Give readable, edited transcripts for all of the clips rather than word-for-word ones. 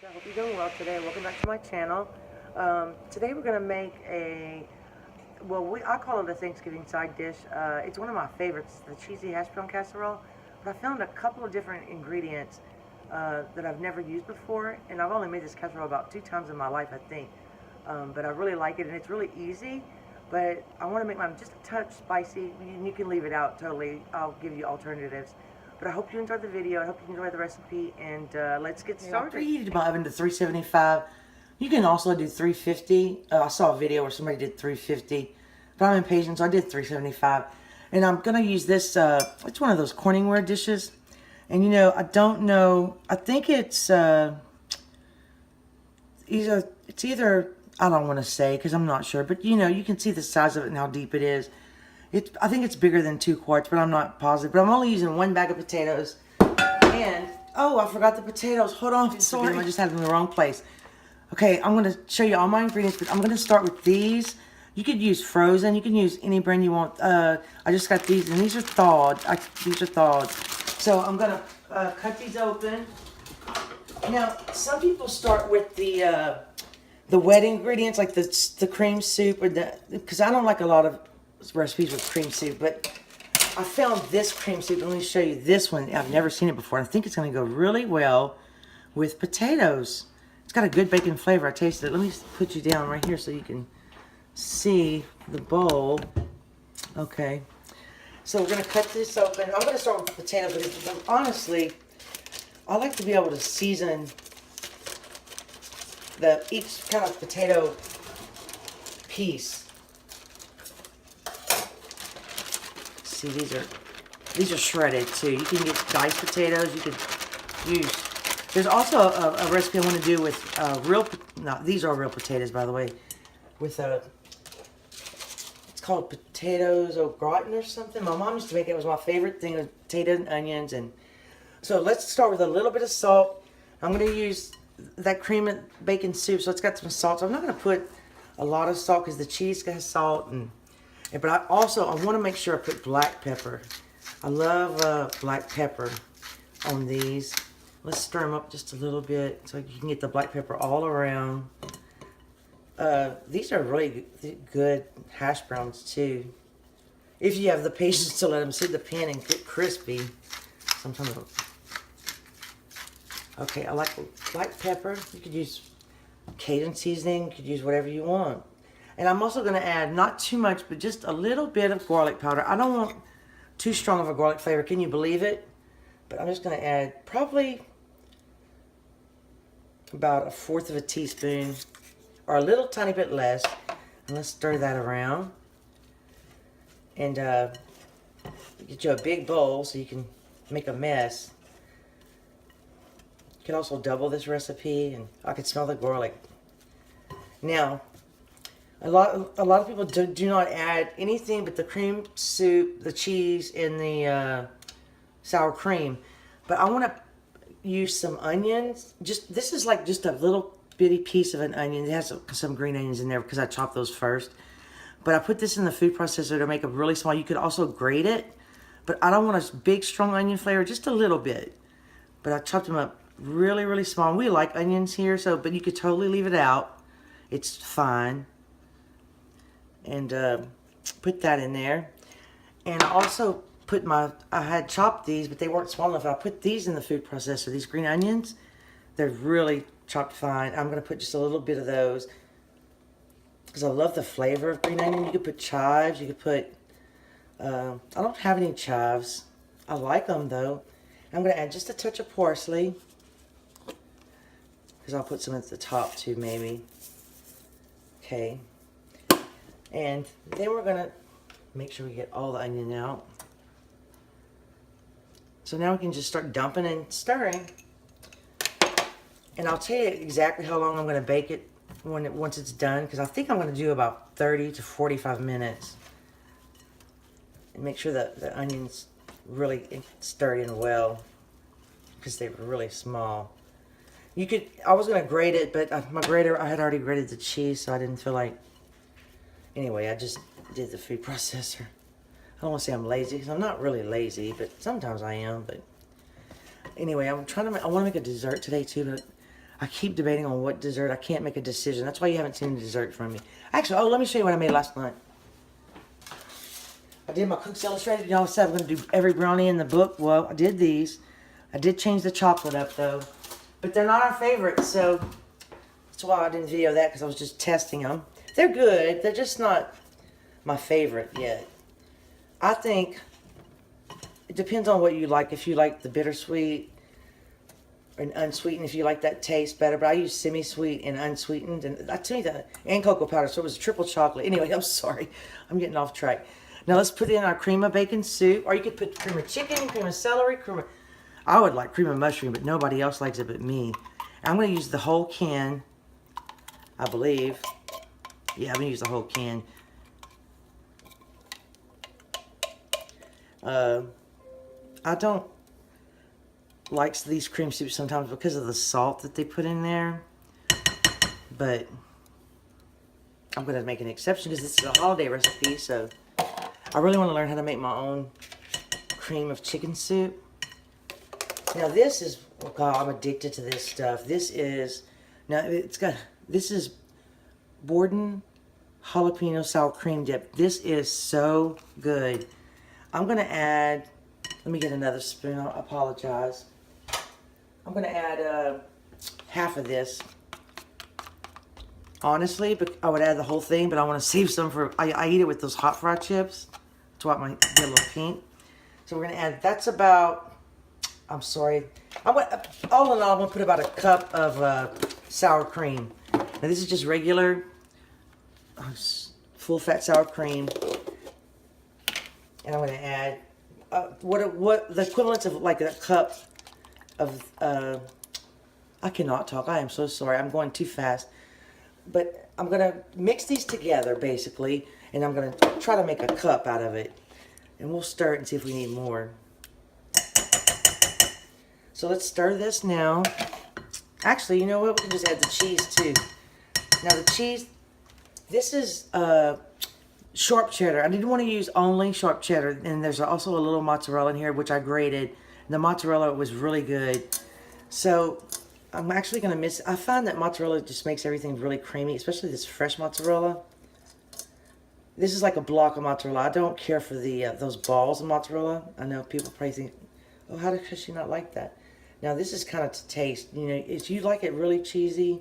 I hope you're doing well today. Welcome back to my channel. Today we're going to make I call it a Thanksgiving side dish. It's one of my favorites, the cheesy hash brown casserole. But I found a couple of different ingredients that I've never used before, and I've only made this casserole about 2 times in my life, I think. But I really like it, and it's really easy. But I want to make mine just a touch spicy. You can leave it out totally. I'll give you alternatives. But I hope you enjoyed the video. I hope you enjoyed the recipe, and let's get started. I preheated my oven to 375. You can also do 350. I saw a video where somebody did 350, but I'm impatient, so I did 375. And I'm going to use this, it's one of those Corningware dishes. And you know, I don't know, I think it's either, I don't want to say because I'm not sure, but you know, you can see the size of it and how deep it is. I think it's bigger than 2 quarts, but I'm not positive. But I'm only using 1 bag of potatoes. And, oh, I forgot the potatoes. Hold on, sorry. I just had them in the wrong place. Okay, I'm going to show you all my ingredients, but I'm going to start with these. You could use frozen. You can use any brand you want. I just got these, and these are thawed. These are thawed. So I'm going to cut these open. Now, some people start with the wet ingredients, like the cream soup, or because I don't like a lot of recipes with cream soup, but I found this cream soup. Let me show you this one. I've never seen it before. I think it's going to go really well with potatoes. It's got a good bacon flavor. I tasted it. Let me put you down right here so you can see the bowl. Okay. So we're going to cut this open. I'm going to start with potatoes because honestly, I like to be able to season each kind of potato piece. See, these are shredded too. You can get diced potatoes. You could use. There's also a recipe I want to do with these are real potatoes, by the way. With it's called potatoes au gratin or something. My mom used to make it. It was my favorite thing. It was potatoes and onions. And so let's start with a little bit of salt. I'm going to use that cream and bacon soup, so it's got some salt. So I'm not going to put a lot of salt because the cheese has salt but I want to make sure I put black pepper. I love black pepper on these. Let's stir them up just a little bit so you can get the black pepper all around. These are really good hash browns too. If you have the patience to let them sit in the pan and get crispy. Sometimes. Okay, I like black pepper. You could use Cajun seasoning. You could use whatever you want. And I'm also going to add, not too much, but just a little bit of garlic powder. I don't want too strong of a garlic flavor. Can you believe it? But I'm just going to add probably about 1/4 of a teaspoon or a little tiny bit less. And let's stir that around. And get you a big bowl so you can make a mess. You can also double this recipe, and I can smell the garlic. Now, a lot of people do not add anything but the cream soup, the cheese, and the sour cream. But I want to use some onions. This is like just a little bitty piece of an onion. It has some green onions in there because I chopped those first. But I put this in the food processor to make it really small. You could also grate it, but I don't want a big, strong onion flavor, just a little bit. But I chopped them up really, really small. We like onions here, but you could totally leave it out. It's fine. And put that in there. And I also put I had chopped these, but they weren't small enough. I put these in the food processor, these green onions. They're really chopped fine. I'm going to put just a little bit of those because I love the flavor of green onion. You could put chives. You could put, I don't have any chives. I like them though. I'm going to add just a touch of parsley because I'll put some at the top too, maybe. Okay. And then we're going to make sure we get all the onion out. So now we can just start dumping and stirring. And I'll tell you exactly how long I'm going to bake it once it's done, because I think I'm going to do about 30 to 45 minutes. And make sure that the onions really stirred in well, because they were really small. I was going to grate it, but my grater, I had already grated the cheese, so I didn't feel like. Anyway, I just did the food processor. I don't want to say I'm lazy, because I'm not really lazy, but sometimes I am. But anyway, I want to make a dessert today too, but I keep debating on what dessert. I can't make a decision. That's why you haven't seen the dessert from me. Actually, let me show you what I made last night. I did my Cooks Illustrated. Y'all said I'm going to do every brownie in the book. Well, I did these. I did change the chocolate up, though. But they're not our favorites, so that's why I didn't video that, because I was just testing them. They're good. They're just not my favorite yet. I think it depends on what you like. If you like the bittersweet and unsweetened, if you like that taste better. But I use semi-sweet and unsweetened, and I tell you that, and cocoa powder, so it was triple chocolate. Anyway, I'm sorry. I'm getting off track. Now let's put in our cream of bacon soup, or you could put cream of chicken, cream of celery, I would like cream of mushroom, but nobody else likes it but me. I'm going to use the whole can, I believe. Yeah, I'm going to use the whole can. I don't like these cream soups sometimes because of the salt that they put in there. But I'm going to make an exception because this is a holiday recipe, so I really want to learn how to make my own cream of chicken soup. Now this is, oh God, I'm addicted to this stuff. This is Borden jalapeno sour cream dip. This is so good. I'm going to add, let me get another spoon, I apologize. I'm going to add half of this. Honestly, but I would add the whole thing, but I want to save some for, I eat it with those hot fry chips. That's why it might get a little pink. So we're going to add, that's about, I'm sorry, all in all, I'm going to put about a cup of sour cream. Now this is just regular full fat sour cream. And I'm going to add what the equivalent of like a cup of, I cannot talk, I am so sorry, I'm going too fast. But I'm going to mix these together basically, and I'm going to try to make a cup out of it. And we'll stir it and see if we need more. So let's stir this now. Actually, you know what? We can just add the cheese too. Now the cheese, this is sharp cheddar. I didn't want to use only sharp cheddar. And there's also a little mozzarella in here, which I grated. The mozzarella was really good. So I'm actually going to I find that mozzarella just makes everything really creamy, especially this fresh mozzarella. This is like a block of mozzarella. I don't care for the those balls of mozzarella. I know people probably think, oh, how does she not like that? Now this is kind of to taste. You know, if you like it really cheesy,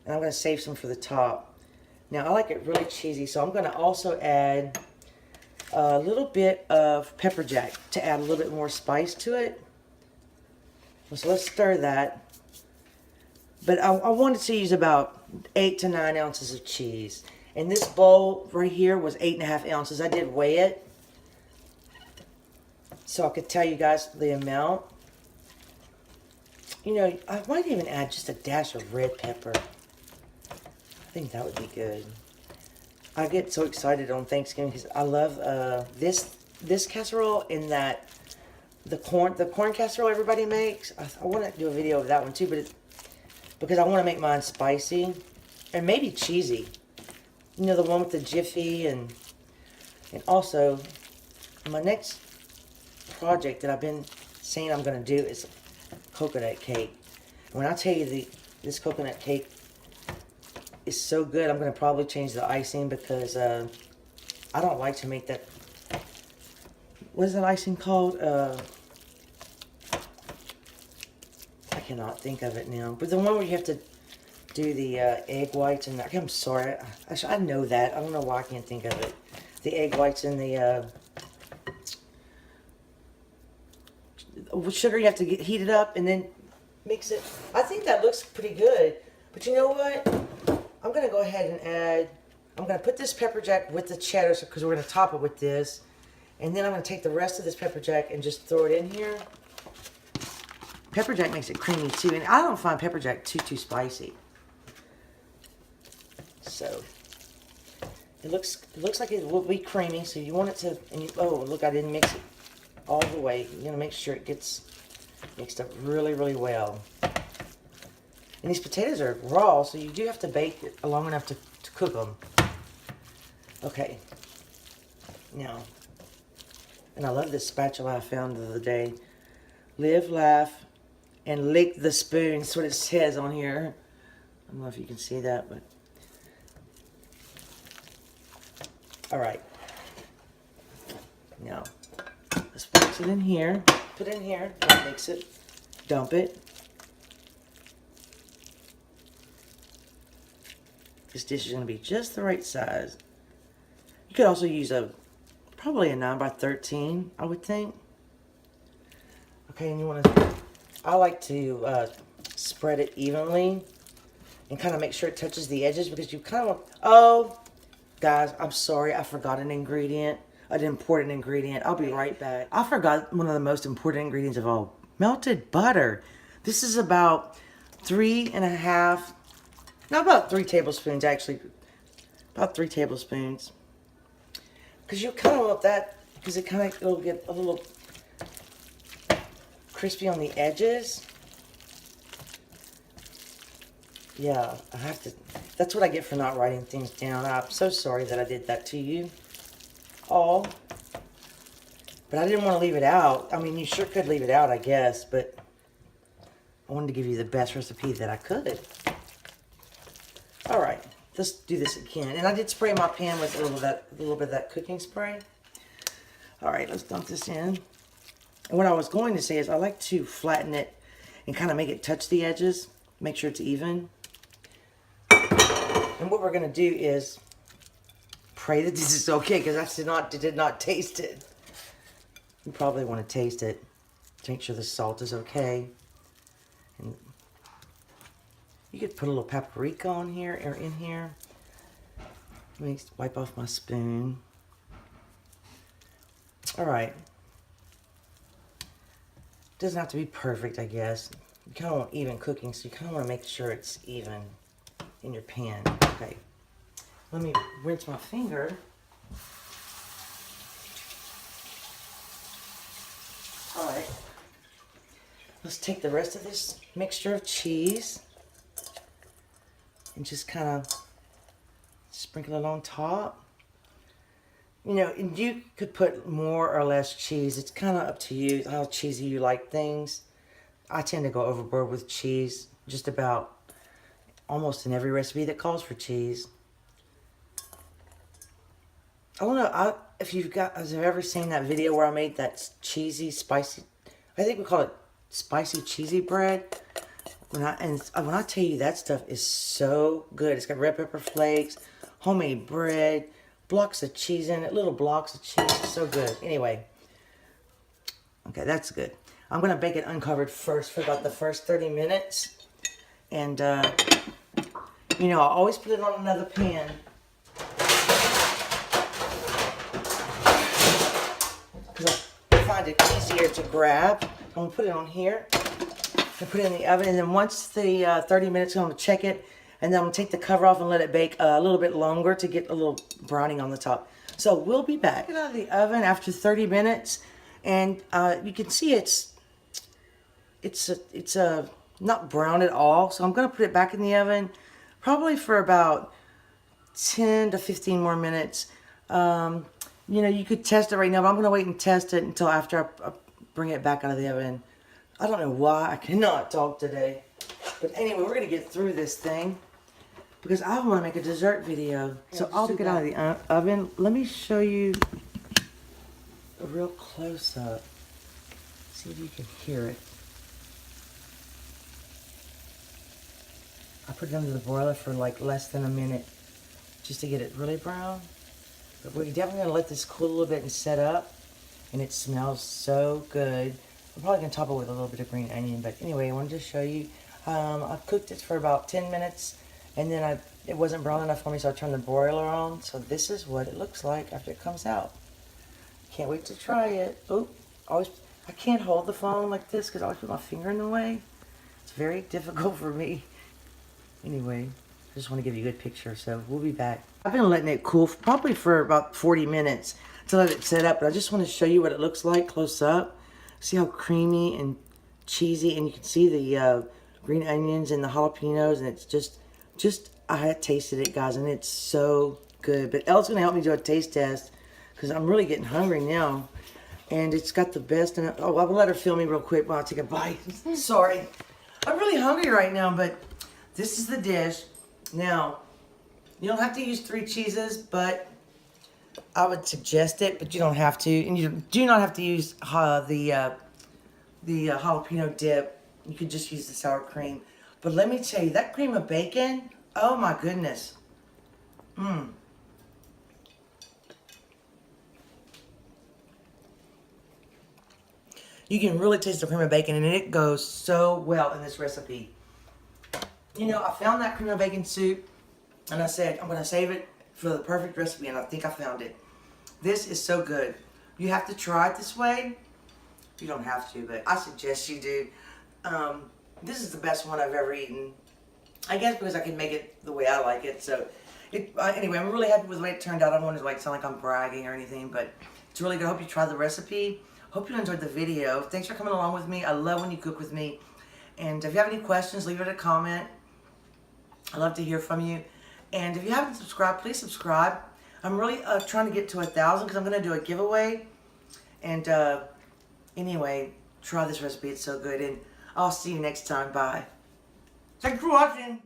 and I'm going to save some for the top. Now I like it really cheesy, so I'm going to also add a little bit of pepper jack to add a little bit more spice to it. So let's stir that. But I wanted to use about 8 to 9 ounces of cheese. And this bowl right here was 8.5 ounces. I did weigh it, so I could tell you guys the amount. You know, I might even add just a dash of red pepper. I think that would be good. I get so excited on Thanksgiving because I love this casserole and the corn casserole everybody makes. I want to do a video of that one too, but because I want to make mine spicy and maybe cheesy. You know, the one with the Jiffy, and also my next project that I've been saying I'm going to do is coconut cake. When I tell you this coconut cake is so good, I'm going to probably change the icing because I don't like to make that. What is that icing called? I cannot think of it now. But the one where you have to do the egg whites and I'm sorry, I know that. I don't know why I can't think of it. The egg whites and the sugar, you have to heat it up and then mix it. I think that looks pretty good. But you know what? I'm going to go ahead and add, I'm going to put this pepper jack with the cheddar because we're going to top it with this. And then I'm going to take the rest of this pepper jack and just throw it in here. Pepper jack makes it creamy too. And I don't find pepper jack too spicy. So it looks like it will be creamy. So you want it to, and oh look, I didn't mix it all the way. You're gonna make sure it gets mixed up really well. And these potatoes are raw, so you do have to bake it long enough to cook them. Okay. Now, and I love this spatula I found the other day. Live, laugh, and lick the spoon. That's what it says on here. I don't know if you can see that, but all right. Now let's mix it in here. Put it in here. Mix it. Dump it. This dish is going to be just the right size. You could also use probably a 9 by 13, I would think. Okay, and you want to, I like to spread it evenly and kind of make sure it touches the edges, because you kind of want, oh, guys, I'm sorry, I forgot an ingredient, an important ingredient. I'll be right back. I forgot one of the most important ingredients of all, melted butter. This is about 3.5, not about 3 tablespoons actually, about 3 tablespoons. Because you kind of want that, because it kind of, it'll get a little crispy on the edges. Yeah, I have to, that's what I get for not writing things down. I'm so sorry that I did that to you all. But I didn't want to leave it out. I mean, you sure could leave it out, I guess, but I wanted to give you the best recipe that I could. All right, let's do this again. And I did spray my pan with a little bit of that cooking spray. All right, let's dump this in. And what I was going to say is I like to flatten it and kind of make it touch the edges. Make sure it's even. And what we're going to do is pray that this is okay, because I did not taste it. You probably want to taste it to make sure the salt is okay. And you could put a little paprika on here or in here. Let me wipe off my spoon. All right. Doesn't have to be perfect, I guess. You kind of want even cooking, so you kind of want to make sure it's even in your pan. Okay. Let me rinse my finger. All right. Let's take the rest of this mixture of cheese and just kind of sprinkle it on top. You know, and you could put more or less cheese. It's kind of up to you how cheesy you like things. I tend to go overboard with cheese just about almost in every recipe that calls for cheese. I don't know if you've ever seen that video where I made that cheesy, spicy, I think we call it spicy cheesy bread. When I tell you that stuff is so good. It's got red pepper flakes, homemade bread, blocks of cheese in it, little blocks of cheese. It's so good. Anyway, okay, that's good. I'm going to bake it uncovered first for about the first 30 minutes. And, you know, I always put it on another pan. Because I find it easier to grab. I'm going to put it on here and put it in the oven. And then once the 30 minutes, I'm going to check it. And then I'm going to take the cover off and let it bake a little bit longer to get a little browning on the top. So we'll be back. Get out of the oven after 30 minutes. And you can see it's not brown at all. So I'm going to put it back in the oven probably for about 10 to 15 more minutes. You know, you could test it right now, but I'm going to wait and test it until after I bring it back out of the oven. I don't know why I cannot talk today. But anyway, we're going to get through this thing because I want to make a dessert video. So I'll take it out of the oven. Let me show you a real close-up. See if you can hear it. I put it under the broiler for like less than a minute just to get it really brown. But we're definitely going to let this cool a little bit and set up. And it smells so good. I'm probably going to top it with a little bit of green onion. But anyway, I wanted to show you. I cooked it for about 10 minutes. And then it wasn't brown enough for me, so I turned the broiler on. So this is what it looks like after it comes out. Can't wait to try it. Oh, I can't hold the phone like this because I always put my finger in the way. It's very difficult for me. Anyway, I just want to give you a good picture, so we'll be back. I've been letting it cool probably for about 40 minutes to let it set up, but I just want to show you what it looks like close up. See how creamy and cheesy, and you can see the green onions and the jalapenos, and it's just I had tasted it, guys, and it's so good. But Elle's going to help me do a taste test because I'm really getting hungry now. And it's got the best in it. Oh, I'll let her film me real quick while I take a bite. Sorry. I'm really hungry right now, but this is the dish. Now, you don't have to use 3 cheeses, but I would suggest it, but you don't have to. And you do not have to use the jalapeno dip. You could just use the sour cream. But let me tell you, that cream of bacon, oh my goodness. Mmm. You can really taste the cream of bacon, and it goes so well in this recipe. You know, I found that cream of bacon soup, and I said, I'm going to save it for the perfect recipe, and I think I found it. This is so good. You have to try it this way. You don't have to, but I suggest you do. This is the best one I've ever eaten. I guess because I can make it the way I like it. So, anyway, I'm really happy with the way it turned out. I don't want to sound like I'm bragging or anything, but it's really good. I hope you try the recipe. Hope you enjoyed the video. Thanks for coming along with me. I love when you cook with me. And if you have any questions, leave it a comment. I love to hear from you. And if you haven't subscribed, please subscribe. I'm really trying to get to 1,000 because I'm going to do a giveaway. And anyway, try this recipe. It's so good. And I'll see you next time. Bye. Thanks for watching.